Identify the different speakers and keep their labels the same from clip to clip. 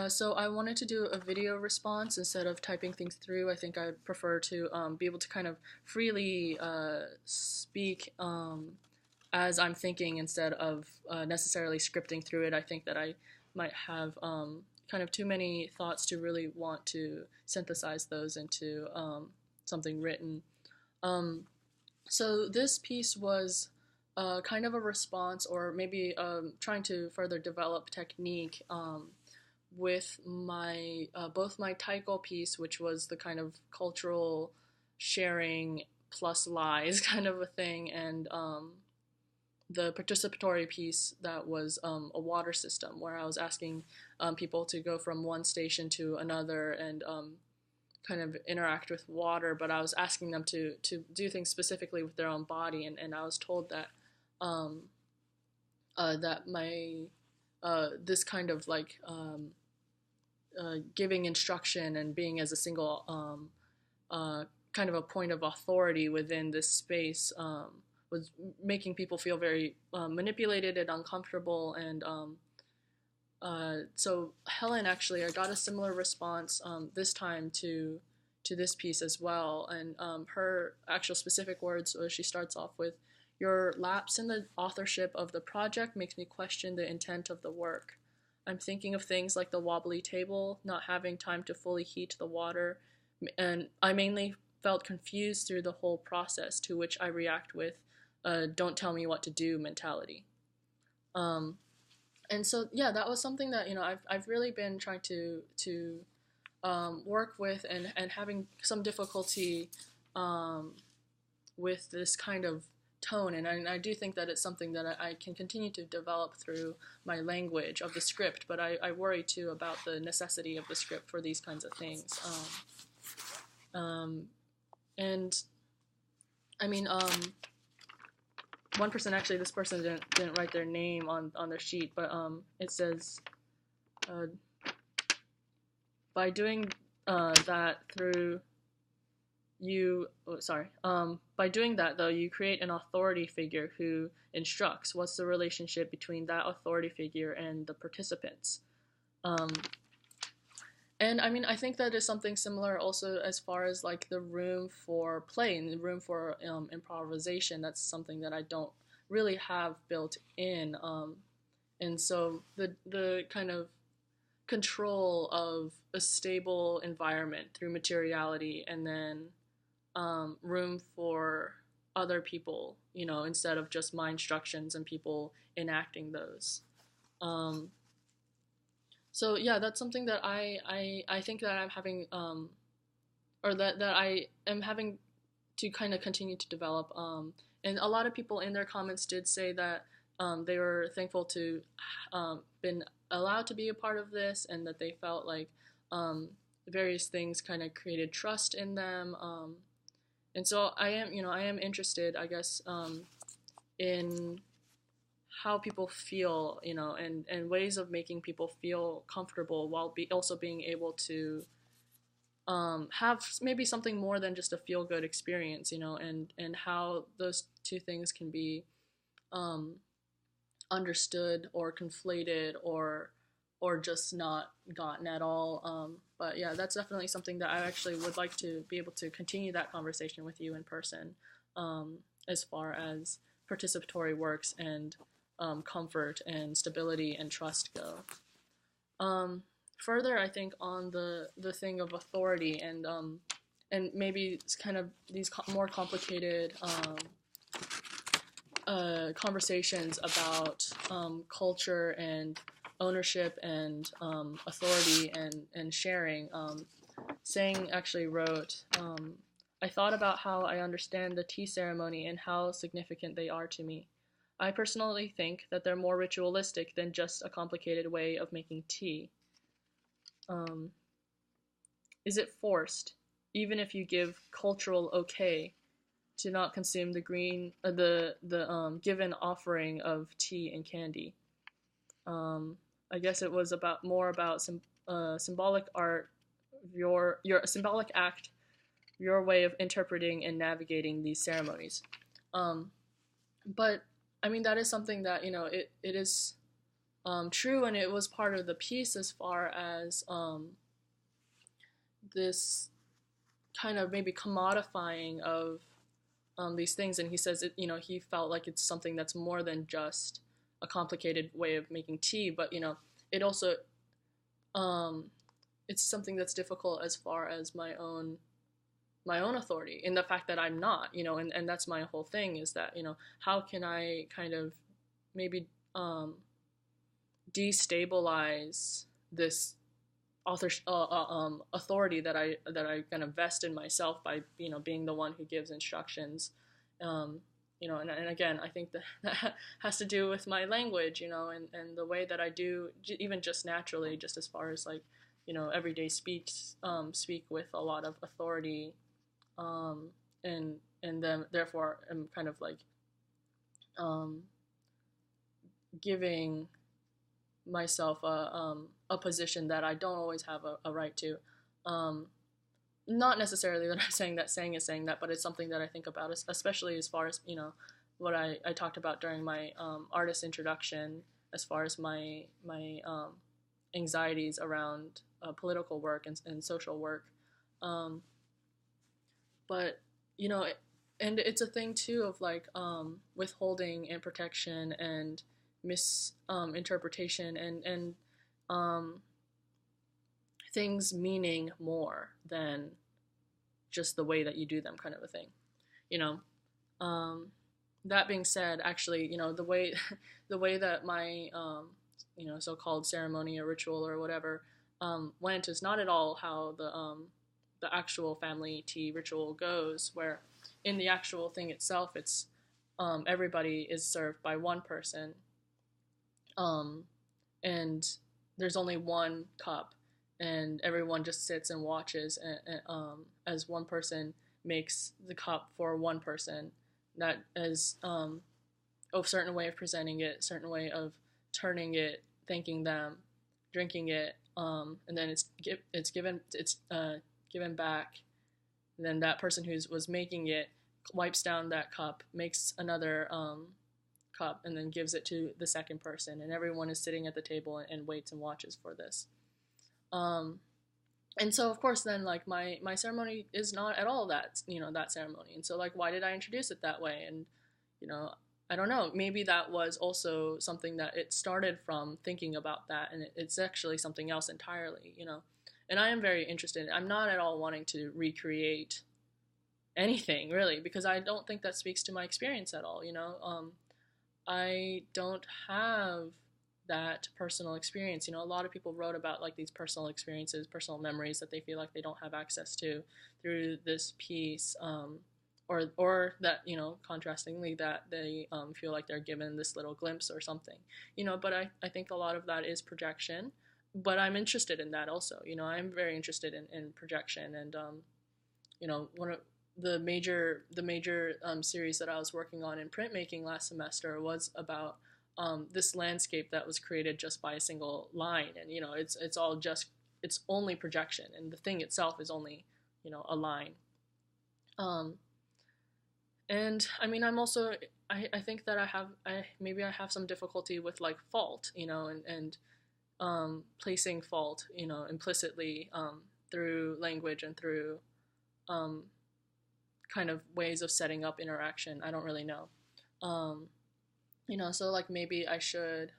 Speaker 1: So I wanted to do a video response instead of typing things through. I think I'd prefer to be able to kind of freely speak as I'm thinking instead of necessarily scripting through it. I think that I might have kind of too many thoughts to really want to synthesize those into something written. Um, so this piece was kind of a response, or maybe trying to further develop technique with my both my Taiko piece, which was the kind of cultural sharing plus lies kind of a thing, and the participatory piece that was a water system, where I was asking people to go from one station to another and kind of interact with water, but I was asking them to do things specifically with their own body, and I was told that um, that my this kind of like giving instruction and being as a single kind of a point of authority within this space was making people feel very manipulated and uncomfortable. And so Helen, actually, I got a similar response this time to this piece as well. And her actual specific words, she starts off with, "Your lapse in the authorship of the project makes me question the intent of the work. I'm thinking of things like the wobbly table, not having time to fully heat the water, and I mainly felt confused through the whole process, to which I react with a 'don't tell me what to do' mentality." Um, and so yeah, that was something that I've really been trying to work with, and having some difficulty um, with this kind of tone, and I do think that it's something that I can continue to develop through my language of the script, but I worry too about the necessity of the script for these kinds of things. Um, and I mean, one person, actually, this person didn't write their name on their sheet, but it says, uh, by doing that through you oh, sorry by doing that, though, you create an authority figure who instructs. What's the relationship between that authority figure and the participants? um, and I mean, I think that is something similar also as far as like the room for play and the room for improvisation. That's something that I don't really have built in, and so the kind of control of a stable environment through materiality, and then room for other people, instead of just my instructions and people enacting those. Um, so yeah, that's something that I think that I'm having, or that I am having to kind of continue to develop. And a lot of people in their comments did say that they were thankful to been allowed to be a part of this, and that they felt like various things kind of created trust in them. And so I am interested, I guess, in how people feel, and ways of making people feel comfortable while also being able to have maybe something more than just a feel good experience, and how those two things can be um, understood or conflated, or just not gotten at all. But yeah, that's definitely something that I actually would like to be able to continue that conversation with you in person, as far as participatory works and comfort and stability and trust go. Um, Further, I think on the thing of authority, and maybe it's kind of these more complicated conversations about culture and ownership and authority and sharing. Sang actually wrote, "I thought about how I understand the tea ceremony and how significant they are to me. I personally think that they're more ritualistic than just a complicated way of making tea. Um, is it forced, even if you give cultural okay, to not consume the given offering of tea and candy?" Um, I guess it was about more about symbolic art, your symbolic act, your way of interpreting and navigating these ceremonies. Um, but I mean, that is something that it is. true, and it was part of the piece as far as this kind of maybe commodifying of these things. And he says it, he felt like it's something that's more than just a complicated way of making tea, but it also um, it's something that's difficult as far as my own authority in the fact that I'm not, and that's my whole thing is that, how can I kind of maybe destabilize this authority that I kind of vest in myself by being the one who gives instructions, and again I think that that has to do with my language, and the way that I do even just naturally, just as far as like everyday speak with a lot of authority, um, and then therefore I'm kind of like um, giving myself a position that I don't always have a right to. Um, Not necessarily that I'm saying that saying that, but it's something that I think about, especially as far as what I talked about during my artist introduction, as far as my anxieties around political work and social work. Um, but you know, and it's a thing too of like withholding and protection and misinterpretation and um, things meaning more than just the way that you do them, kind of a thing. You know. Um, that being said, actually, the way that my so-called ceremony or ritual or whatever went is not at all how the actual family tea ritual goes. Where in the actual thing itself, it's everybody is served by one person, um, and there's only one cup, and everyone just sits and watches as one person makes the cup for one person. That is a certain way of presenting it, certain way of turning it, thanking them, drinking it, and then it's given back. And then that person who was making it wipes down that cup, makes another cup, and then gives it to the second person, and everyone is sitting at the table and waits and watches for this. Um, and so of course then like my ceremony is not at all that ceremony, and so like why did I introduce it that way? And you know I don't know, maybe that was also something that it started from thinking about that, and it's actually something else entirely. And I am very interested. I'm not at all wanting to recreate anything really, because I don't think that speaks to my experience at all. I don't have that personal experience. A lot of people wrote about like these personal experiences, personal memories that they feel like they don't have access to through this piece, or that contrastingly that they feel like they're given this little glimpse or something. But I think a lot of that is projection. But I'm interested in that also. I'm very interested in projection, and one of the major series that I was working on in printmaking last semester was about this landscape that was created just by a single line, and it's only projection, and the thing itself is only a line. Um, and I mean, I think that I have some difficulty with like fault, and placing fault, implicitly through language and through um, kind of ways of setting up interaction. I don't really know. Um, so like maybe I should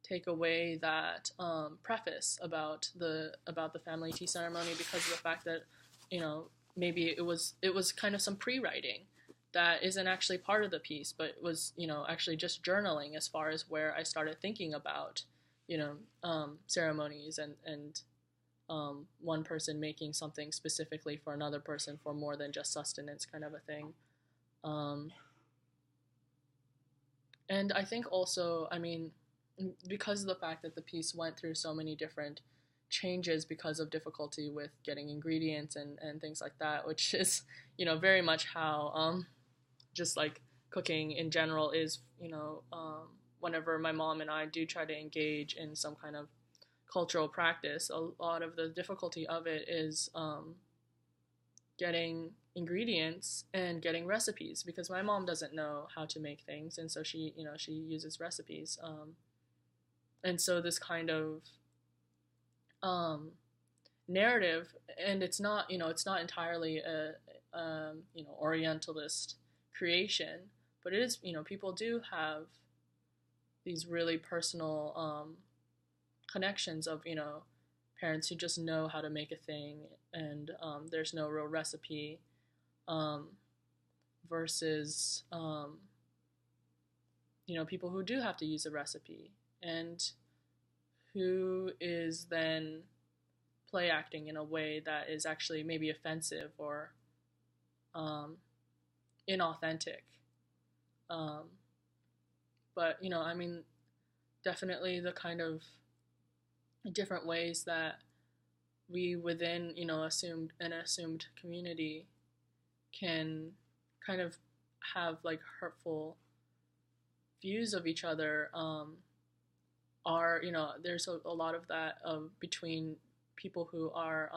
Speaker 1: take away that preface about the family tea ceremony, because of the fact that maybe it was kind of some pre-writing that isn't actually part of the piece, but it was actually just journaling as far as where I started thinking about ceremonies and one person making something specifically for another person for more than just sustenance, kind of a thing. Um, and I think also, I mean, because of the fact that the piece went through so many different changes because of difficulty with getting ingredients and things like that, which is, very much how just like cooking in general is, whenever my mom and I do try to engage in some kind of cultural practice, a lot of the difficulty of it is getting ingredients and getting recipes, because my mom doesn't know how to make things, and so she uses recipes. and so this kind of um, narrative, and it's not, it's not entirely a Orientalist creation, but it is, people do have these really personal connections of, parents who just know how to make a thing, and there's no real recipe, um, versus people who do have to use a recipe, and who is then play acting in a way that is actually maybe offensive or um, inauthentic. Um, but I mean, definitely the kind of different ways that we within assumed an assumed community can kind of have like hurtful views of each other, are there's a lot of that between people who are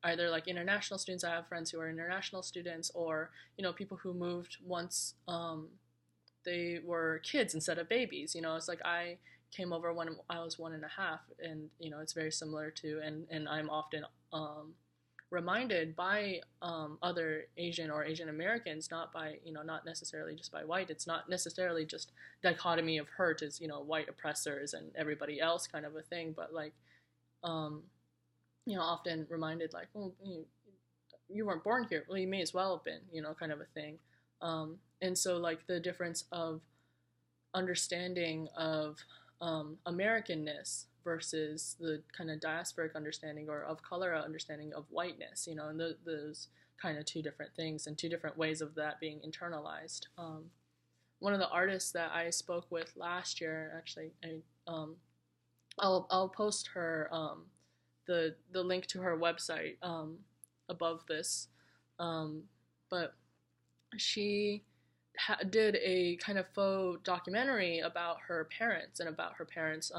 Speaker 1: either like international students. I have friends who are international students, or people who moved once they were kids instead of babies. It's like I came over when I was 1.5, and it's very similar to, and I'm often reminded by other Asian or Asian Americans, not by not necessarily just by white. It's not necessarily just dichotomy of hurt as white oppressors and everybody else kind of a thing, but like often reminded like, well, you weren't born here, well, you may as well have been, kind of a thing. And so like the difference of understanding of Americanness versus the kind of diasporic understanding or of color understanding of whiteness, and those kind of two different things and two different ways of that being internalized. One of the artists that I spoke with last year, actually, I'll post her the link to her website above this, but she did a kind of faux documentary about her parents and about her parents'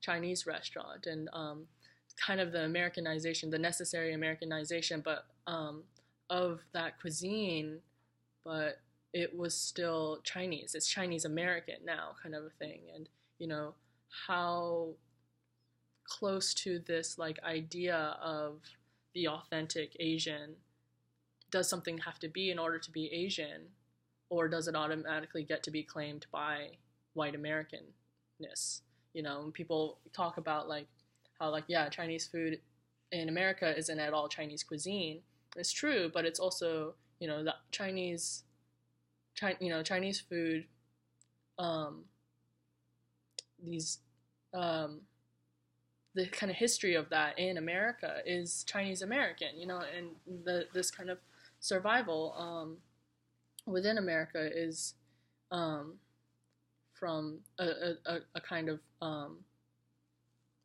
Speaker 1: Chinese restaurant, and kind of the Americanization, the necessary Americanization, but of that cuisine, but it was still Chinese. It's Chinese American now, kind of a thing, and how close to this like idea of the authentic Asian does something have to be in order to be Asian, or does it automatically get to be claimed by white Americanness? People talk about like how like, yeah, Chinese food in America isn't at all Chinese cuisine. It's true, but it's also the Chinese food. These the kind of history of that in America is Chinese American, and this kind of survival within America is from a kind of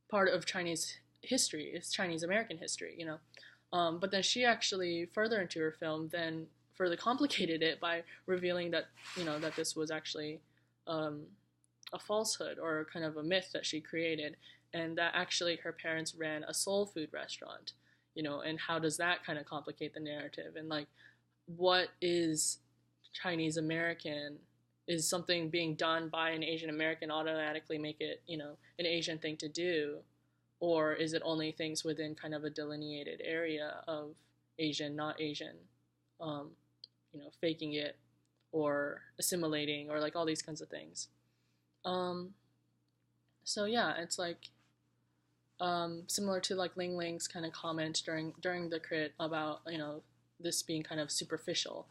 Speaker 1: part of Chinese history. It's Chinese American history, but then she actually further into her film then further complicated it by revealing that that this was actually a falsehood or kind of a myth that she created, and that actually her parents ran a soul food restaurant, and how does that kind of complicate the narrative, and like what is Chinese American? Is something being done by an Asian American automatically make it an Asian thing to do, or is it only things within kind of a delineated area of Asian, not Asian, faking it or assimilating or like all these kinds of things. So yeah, it's like similar to like Ling Ling's kind of comment during the crit about this being kind of superficial.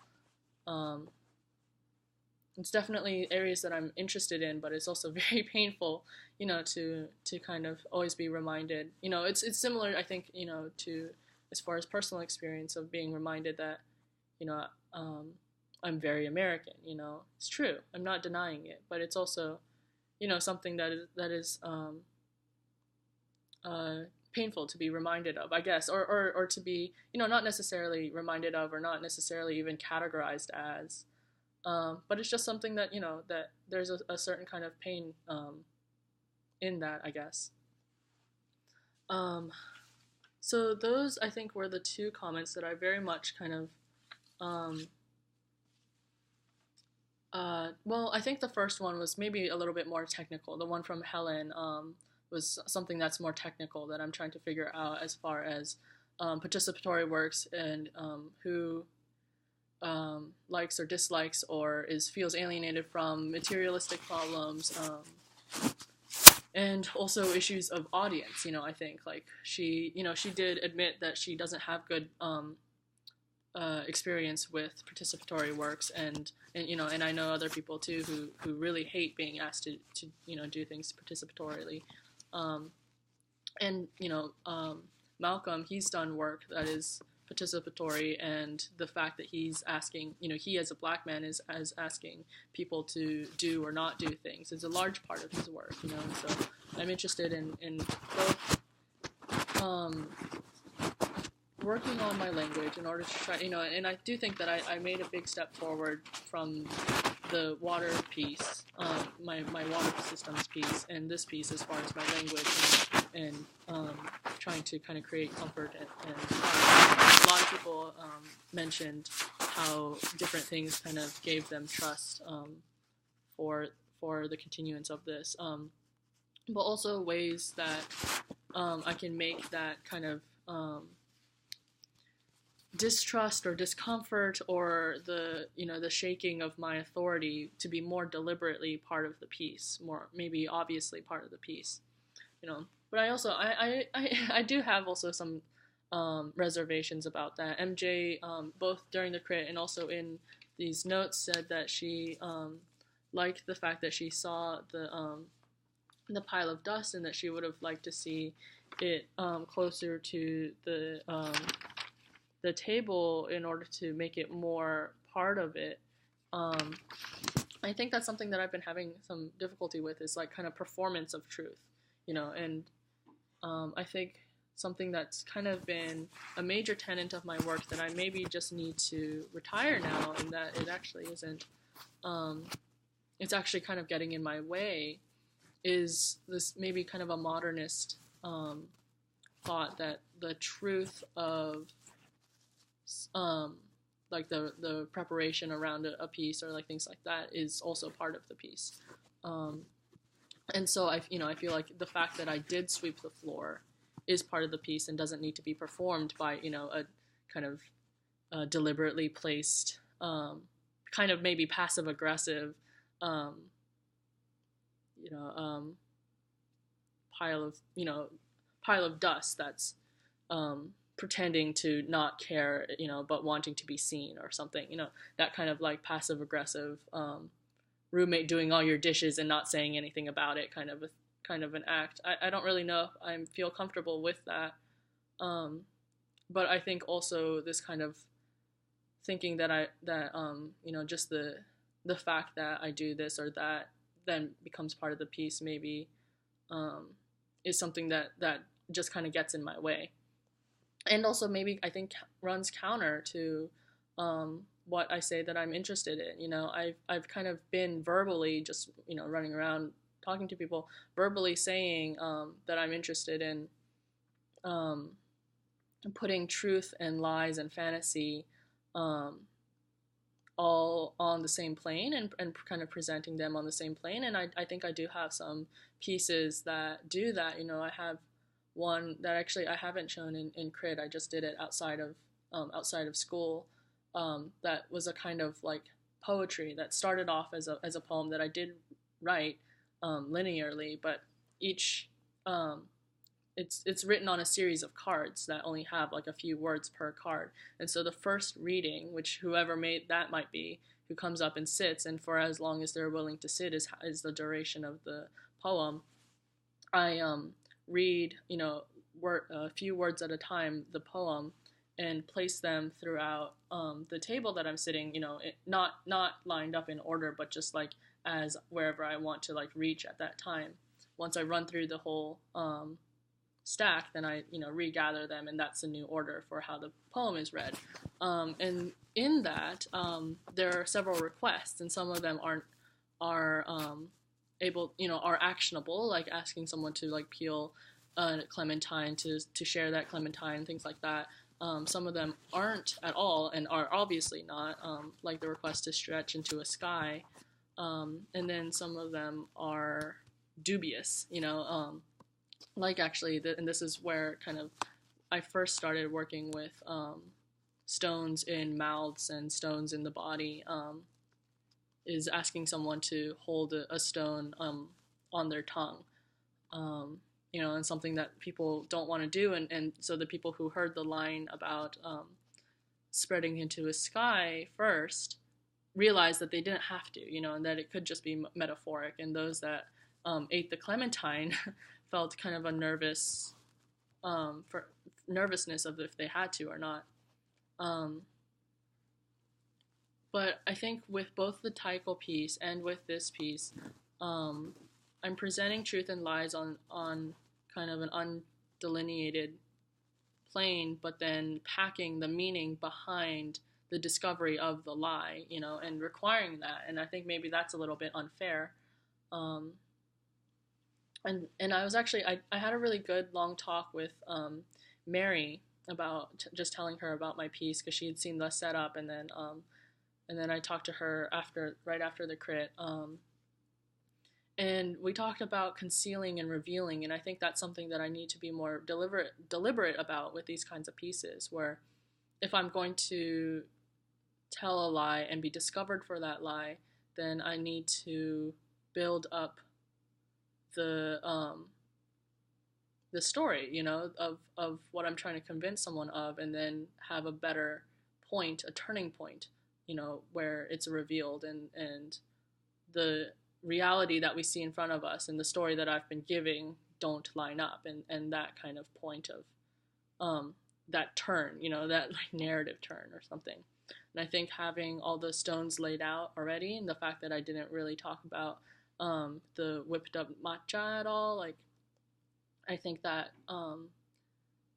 Speaker 1: It's definitely areas that I'm interested in, but it's also very painful, to kind of always be reminded. It's similar, I think, to as far as personal experience of being reminded that, I'm very American. It's true. I'm not denying it, but it's also, something that is painful to be reminded of, I guess, or to be, not necessarily reminded of, or not necessarily even categorized as. But it's just something that that there's a certain kind of pain in that, I guess. So those, I think, were the two comments that I very much kind of well, I think the first one was maybe a little bit more technical. The one from Helen, was something that's more technical that I'm trying to figure out as far as participatory works and who likes or dislikes or feels alienated from materialistic problems, and also issues of audience. I think like she did admit that she doesn't have good experience with participatory works, and I know other people too who really hate being asked to do things participatorily, and Malcolm, he's done work that is participatory, and the fact that he's asking, he as a black man is asking people to do or not do things is a large part of his work, and so I'm interested in both working on my language in order to try, and I do think that I made a big step forward from the water piece, my water systems piece, and this piece as far as my language and trying to kind of create comfort. And a lot of people mentioned how different things kind of gave them trust for the continuance of this, but also ways that I can make that kind of distrust or discomfort or the shaking of my authority to be more deliberately part of the piece, more maybe obviously part of the piece, But I also I do have also some reservations about that. MJ, both during the crit and also in these notes, said that she liked the fact that she saw the pile of dust, and that she would have liked to see it closer to the table in order to make it more part of it. I think that's something that I've been having some difficulty with, is like kind of performance of truth, and I think something that's kind of been a major tenet of my work that I maybe just need to retire now, and that it actually isn't, it's actually kind of getting in my way, is this maybe kind of a modernist thought that the truth of like the preparation around a piece or like things like that is also part of the piece, and so I feel like the fact that I did sweep the floor is part of the piece and doesn't need to be performed by a kind of deliberately placed kind of maybe passive aggressive pile of dust that's pretending to not care, but wanting to be seen or something, that kind of like passive aggressive roommate doing all your dishes and not saying anything about it kind of an act. I don't really know if I feel comfortable with that, but I think also this kind of thinking that just the fact that I do this or that then becomes part of the piece maybe is something that just kind of gets in my way. And also maybe I think runs counter to what I say that I'm interested in. I've kind of been verbally just running around talking to people, verbally saying that I'm interested in putting truth and lies and fantasy all on the same plane, and kind of presenting them on the same plane. And I think I do have some pieces that do that. I have one that actually I haven't shown in crit. I just did it outside of school. That was a kind of like poetry that started off as a poem that I did write linearly, but each it's written on a series of cards that only have like a few words per card. And so the first reading, which whoever made that might be, who comes up and sits, and for as long as they're willing to sit is the duration of the poem, I read, a few words at a time, the poem, and place them throughout the table that I'm sitting, not lined up in order, but just like as wherever I want to like reach at that time. Once I run through the whole stack, then I, regather them, and that's a new order for how the poem is read. And in that, there are several requests, and some of them are actionable, like asking someone to like peel a clementine to share that clementine, things like that. Some of them aren't at all and are obviously not, like the request to stretch into a sky. And then some of them are dubious, like actually, and this is where kind of I first started working with stones in mouths and stones in the body. Is asking someone to hold a stone on their tongue. And something that people don't want to do. And so the people who heard the line about spreading into a sky first realized that they didn't have to, and that it could just be metaphoric. And those that ate the clementine felt kind of a for nervousness of if they had to or not. Um, but I think with both the Taiko piece and with this piece, um, I'm presenting truth and lies on kind of an undelineated plane, but then packing the meaning behind the discovery of the lie, and requiring that. And I think maybe that's a little bit unfair. Um, and I was actually I had a really good long talk with Mary about just telling her about my piece because she had seen the setup, and then I talked to her right after the crit. And we talked about concealing and revealing, and I think that's something that I need to be more deliberate about with these kinds of pieces, where if I'm going to tell a lie and be discovered for that lie, then I need to build up the story, of what I'm trying to convince someone of, and then have a better point, a turning point, where it's revealed, and the reality that we see in front of us and the story that I've been giving don't line up, and that kind of point of that turn, that like narrative turn or something. And I think having all the stones laid out already, and the fact that I didn't really talk about the whipped up matcha at all, like I think that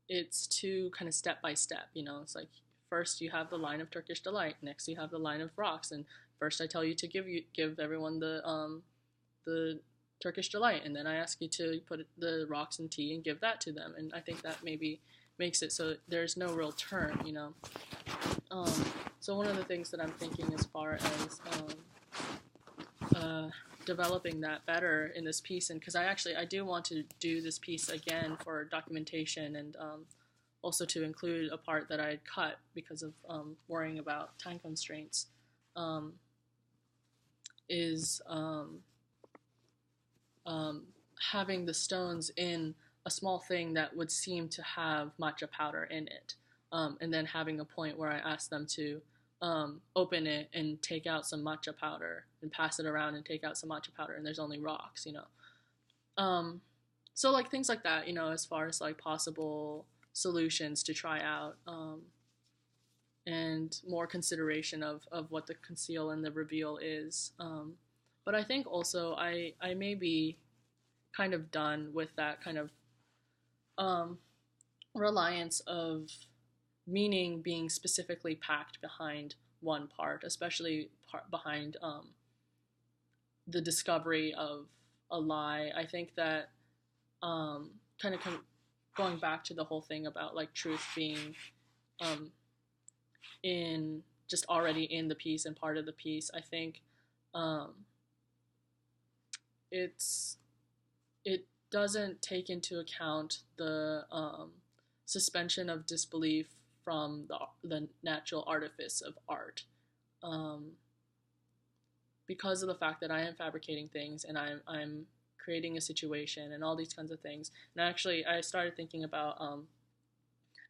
Speaker 1: it's too kind of step by step. It's like first you have the line of Turkish delight, next you have the line of rocks, and first I tell you to give everyone the Turkish delight, and then I ask you to put the rocks in tea and give that to them. And I think that maybe makes it so there's no real turn. So one of the things that I'm thinking as far as developing that better in this piece, and because I do want to do this piece again for documentation, and also to include a part that I had cut because of worrying about time constraints, is having the stones in a small thing that would seem to have matcha powder in it, and then having a point where I ask them to open it and take out some matcha powder and pass it around and take out some matcha powder, and there's only rocks. So like things like that, as far as like possible solutions to try out, and more consideration of what the conceal and the reveal is. But I think also I may be kind of done with that kind of reliance of meaning being specifically packed behind one part, especially behind the discovery of a lie. I think that kind of going back to the whole thing about like truth being in just already in the piece and part of the piece, I think it doesn't take into account the suspension of disbelief from the natural artifice of art, because of the fact that I am fabricating things and I'm creating a situation and all these kinds of things. And actually, I started thinking about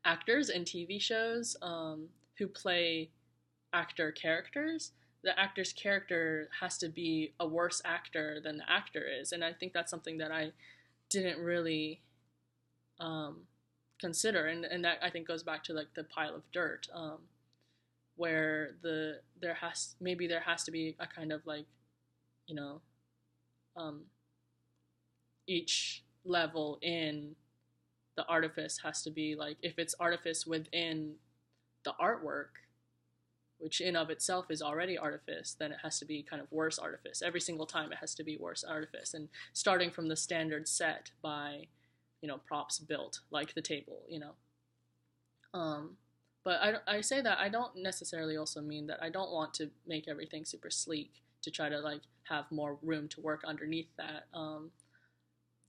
Speaker 1: actors in TV shows who play actor characters. The actor's character has to be a worse actor than the actor is, and I think that's something that I didn't really consider, and that I think goes back to like the pile of dirt, where there has to be a kind of like, each level in the artifice has to be like, if it's artifice within the artwork, which in of itself is already artifice, then it has to be kind of worse artifice. Every single time it has to be worse artifice, and starting from the standard set by, props built, like the table, But I say that I don't necessarily also mean that I don't want to make everything super sleek to try to like have more room to work underneath that.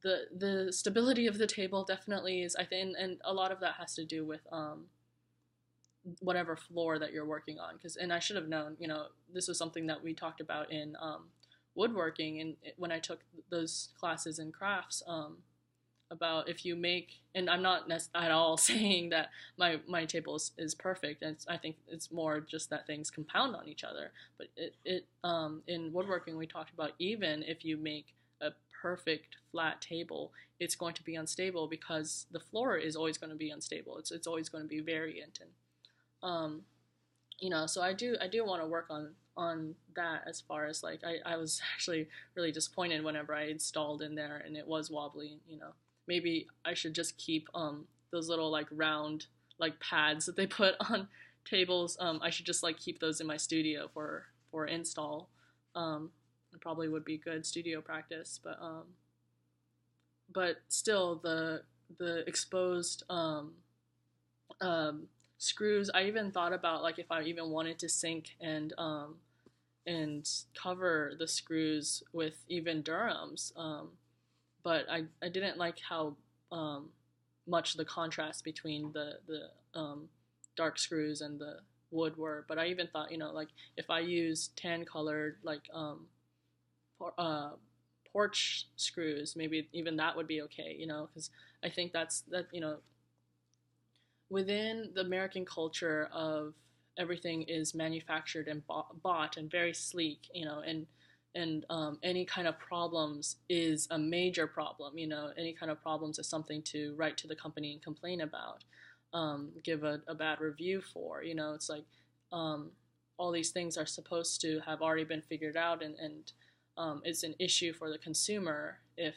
Speaker 1: the stability of the table definitely is, I think, and a lot of that has to do with whatever floor that you're working on. Because, and I should have known, you know, this was something that we talked about in woodworking, and when I took those classes in crafts, about if you make, and I'm not at all saying that my table is perfect. And I think it's more just that things compound on each other. But it in woodworking we talked about, even if you make a perfect flat table, it's going to be unstable because the floor is always going to be unstable. It's always going to be variant. And um, you know, so I do want to work on that, as far as like I was actually really disappointed whenever I installed in there and it was wobbly. You know, maybe I should just keep those little like round like pads that they put on tables. I should just like keep those in my studio for install. It probably would be good studio practice, but still the exposed um, screws. I even thought about like if I even wanted to sink and cover the screws with even Durhams, but I didn't like how much the contrast between the dark screws and the wood were. But I even thought, you know, like if I use tan colored like uh, porch screws, maybe even that would be okay, you know, because I think that, you know, within the American culture of everything is manufactured and bought and very sleek, you know, and any kind of problems is a major problem, you know, any kind of problems is something to write to the company and complain about, give a bad review for, you know, it's like all these things are supposed to have already been figured out, and it's an issue for the consumer if,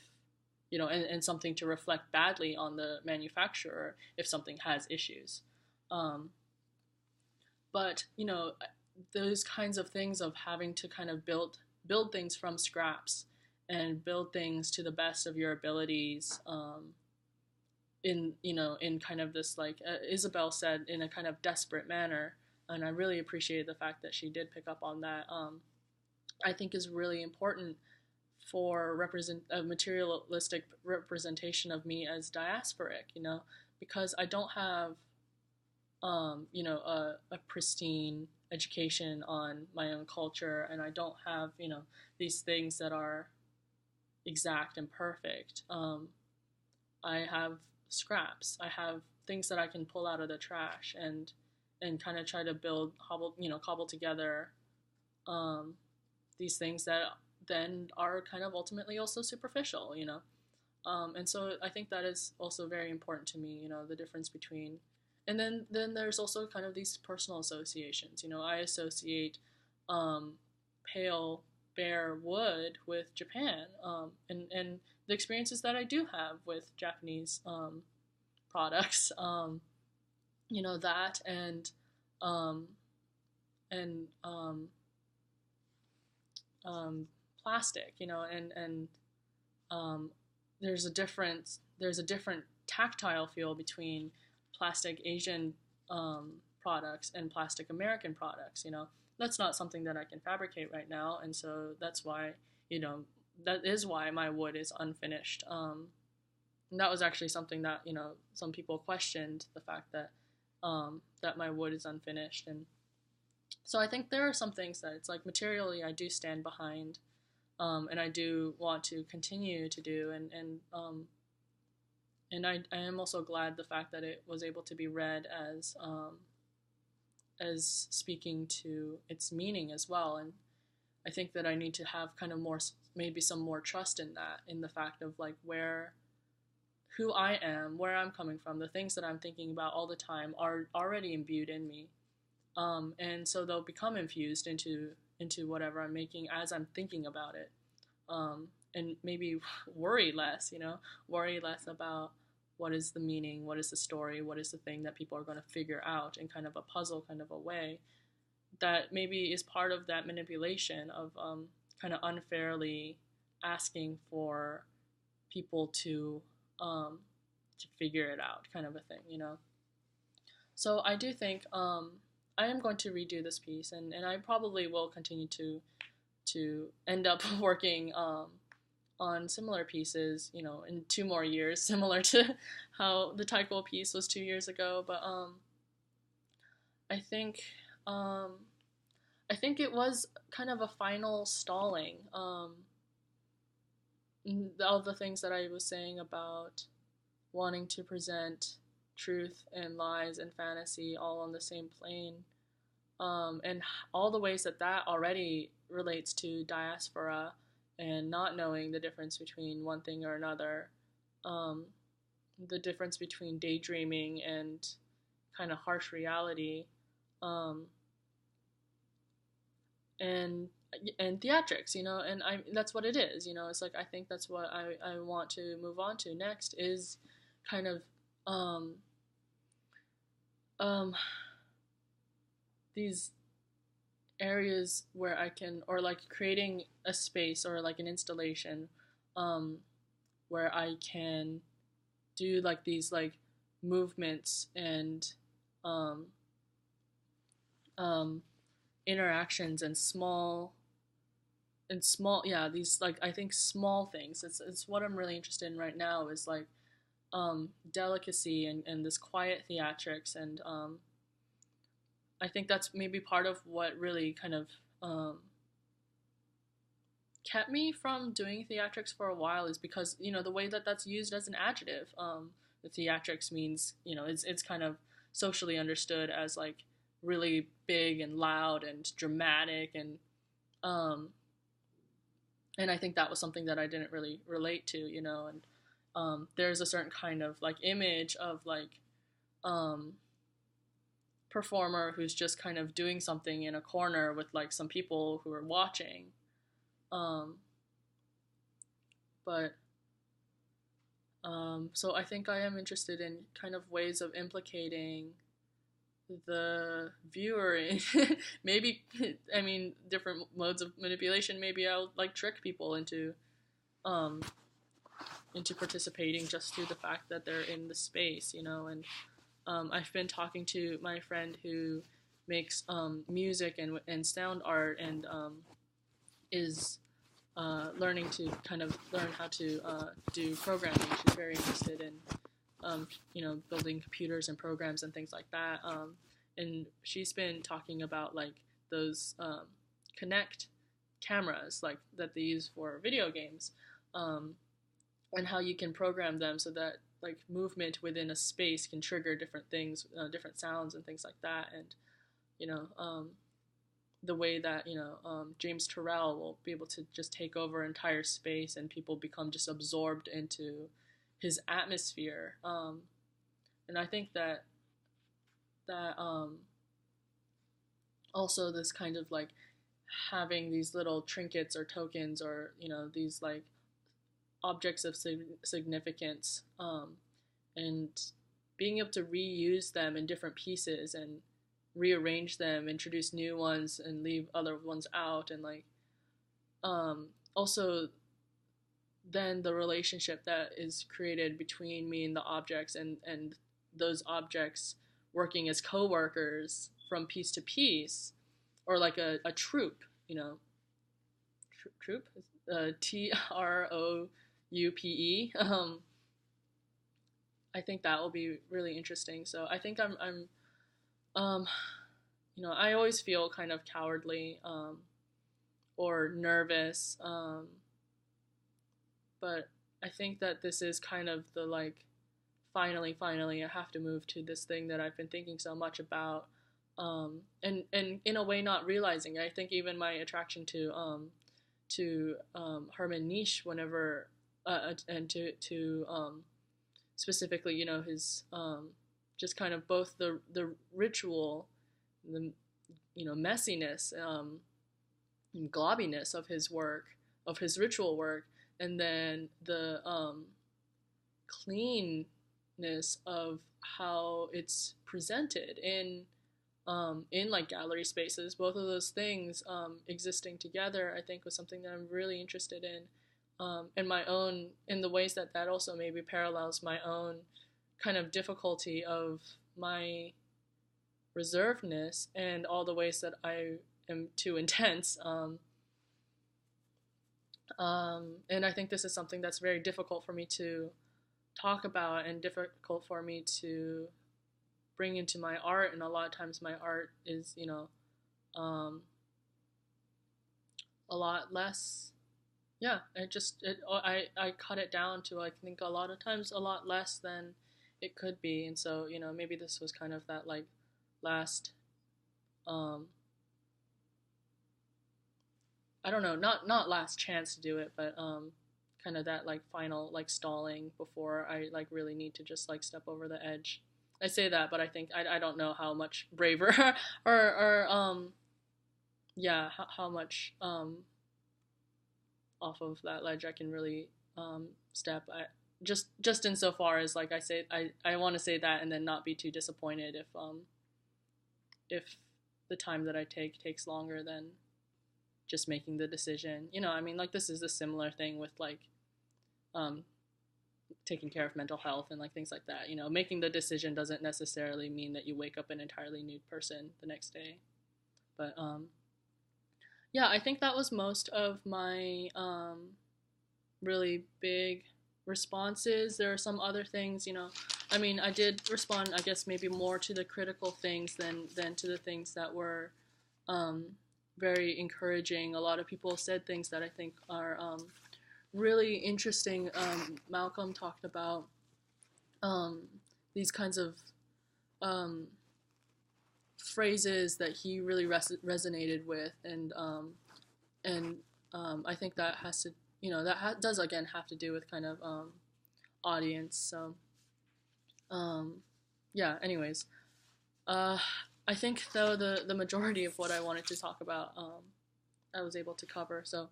Speaker 1: you know, and something to reflect badly on the manufacturer if something has issues. Um, but you know, those kinds of things of having to kind of build things from scraps and build things to the best of your abilities, in, you know, in kind of this, like Isabel said, in a kind of desperate manner. And I really appreciated the fact that she did pick up on that. I think is really important for represent a materialistic representation of me as diasporic, you know, because I don't have you know, a pristine education on my own culture, and I don't have, you know, these things that are exact and perfect. I have scraps. I have things that I can pull out of the trash and kind of try to cobble together um, these things that then are kind of ultimately also superficial, you know. And so I think that is also very important to me, you know, the difference between, and then there's also kind of these personal associations. You know, I associate um, pale bare wood with Japan, and the experiences that I do have with Japanese products, you know, that um, and um, plastic, you know, and um, there's a different tactile feel between plastic Asian products and plastic American products. You know, that's not something that I can fabricate right now, and so that's why, you know, that is why my wood is unfinished. And that was actually something that, you know, some people questioned, the fact that that my wood is unfinished. And so I think there are some things that it's like materially I do stand behind, and I do want to continue to do, and I am also glad the fact that it was able to be read as speaking to its meaning as well. And I think that I need to have kind of more, maybe some more trust in that, in the fact of like who I am, where I'm coming from, the things that I'm thinking about all the time are already imbued in me. And so they'll become infused into whatever I'm making as I'm thinking about it. And maybe worry less, you know, worry less about what is the meaning, what is the story, what is the thing that people are going to figure out in kind of a puzzle kind of a way that maybe is part of that manipulation of kind of unfairly asking for people to figure it out, kind of a thing, you know. So I do think I am going to redo this piece, and I probably will continue to end up working on similar pieces, in 2 more years, similar to how the Taiko piece was 2 years ago. But I think um, I think it was kind of a final stalling. All the things that I was saying about wanting to present truth and lies and fantasy all on the same plane, and all the ways that that already relates to diaspora and not knowing the difference between one thing or another, um, the difference between daydreaming and kind of harsh reality, um, and theatrics, and that's what it is. It's like I think that's what I want to move on to next is kind of um, um, these areas where I can, or like creating a space or like an installation, um, where I can do like these like movements and um, um, interactions and small, yeah, these like I think small things. It's what I'm really interested in right now is like delicacy and this quiet theatrics, and I think that's maybe part of what really kind of um, kept me from doing theatrics for a while is because the way that that's used as an adjective. The theatrics means it's kind of socially understood as like really big and loud and dramatic, um, and I think that was something that I didn't really relate to, and there's a certain kind of like image of like um, performer who's just kind of doing something in a corner with like some people who are watching. Um, but so I think I am interested in kind of ways of implicating the viewer in maybe, I mean, different modes of manipulation. Maybe I'll like trick people um, into participating just through the fact that they're in the space, and I've been talking to my friend who makes music and sound art, and is learning to kind of learn how to do programming. She's very interested in building computers and programs and things like that. And she's been talking about like those Kinect cameras like that they use for video games, and how you can program them so that like movement within a space can trigger different things, different sounds and things like that. And you know, the way that James Turrell will be able to just take over entire space and people become just absorbed into his atmosphere. And I think that also this kind of like having these little trinkets or tokens or these like objects of significance, and being able to reuse them in different pieces and rearrange them, introduce new ones and leave other ones out, and like also then the relationship that is created between me and the objects, and those objects working as co-workers from piece to piece, or like a troupe, troupe, TROUPE. I think that will be really interesting. So I think I'm um, I always feel kind of cowardly, or nervous, but I think that this is kind of the like finally I have to move to this thing that I've been thinking so much about, and in a way not realizing. I think even my attraction to Herman Nisch, whenever and to specifically his just kind of both the ritual, the messiness, and globbiness of his work, of his ritual work, and then the cleanness of how it's presented in like gallery spaces. Both of those things existing together, I think, was something that I'm really interested in, and my own, in the ways that that also maybe parallels my own kind of difficulty of my reservedness and all the ways that I am too intense. And I think this is something that's very difficult for me to talk about and difficult for me to bring into my art. And a lot of times my art is, um, a lot less. Yeah, I cut it down to, I think, a lot of times a lot less than it could be. And so, maybe this was kind of that, like, last, um, I don't know, not last chance to do it, but kind of that, like, final, like, stalling before I, like, really need to just, like, step over the edge. I say that, but I think I don't know how much braver or yeah, how much off of that ledge I can really step. Just insofar as, like, I want to say that and then not be too disappointed if the time that I take takes longer than just making the decision. I mean, like, this is a similar thing with, like, um, taking care of mental health and, like, things like that. Making the decision doesn't necessarily mean that you wake up an entirely new person the next day. But yeah, I think that was most of my really big responses. There are some other things, I mean, I did respond, I guess, maybe more to the critical things than to the things that were very encouraging. A lot of people said things that I think are really interesting. Malcolm talked about these kinds of phrases that he really resonated with, and I think that has to, does again have to do with kind of audience. So yeah. Anyways, I think, though, the majority of what I wanted to talk about, I was able to cover. So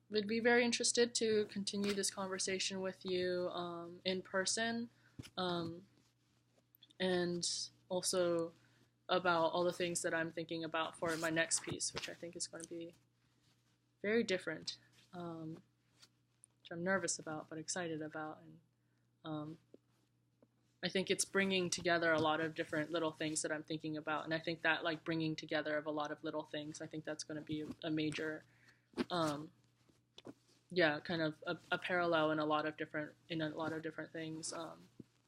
Speaker 1: would be very interested to continue this conversation with you in person, and also about all the things that I'm thinking about for my next piece, which I think is going to be very different, which I'm nervous about but excited about. And I think it's bringing together a lot of different little things that I'm thinking about. And I think that, like, bringing together of a lot of little things, I think that's going to be a major, yeah, kind of a parallel in a lot of different things,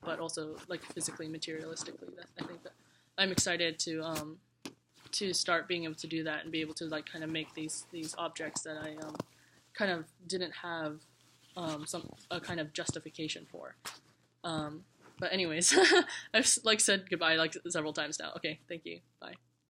Speaker 1: but also, like, physically, materialistically. I think that I'm excited to start being able to do that and be able to, like, kind of make these objects that I kind of didn't have a kind of justification for. But anyways, I've, like, said goodbye, like, several times now. Okay, thank you. Bye.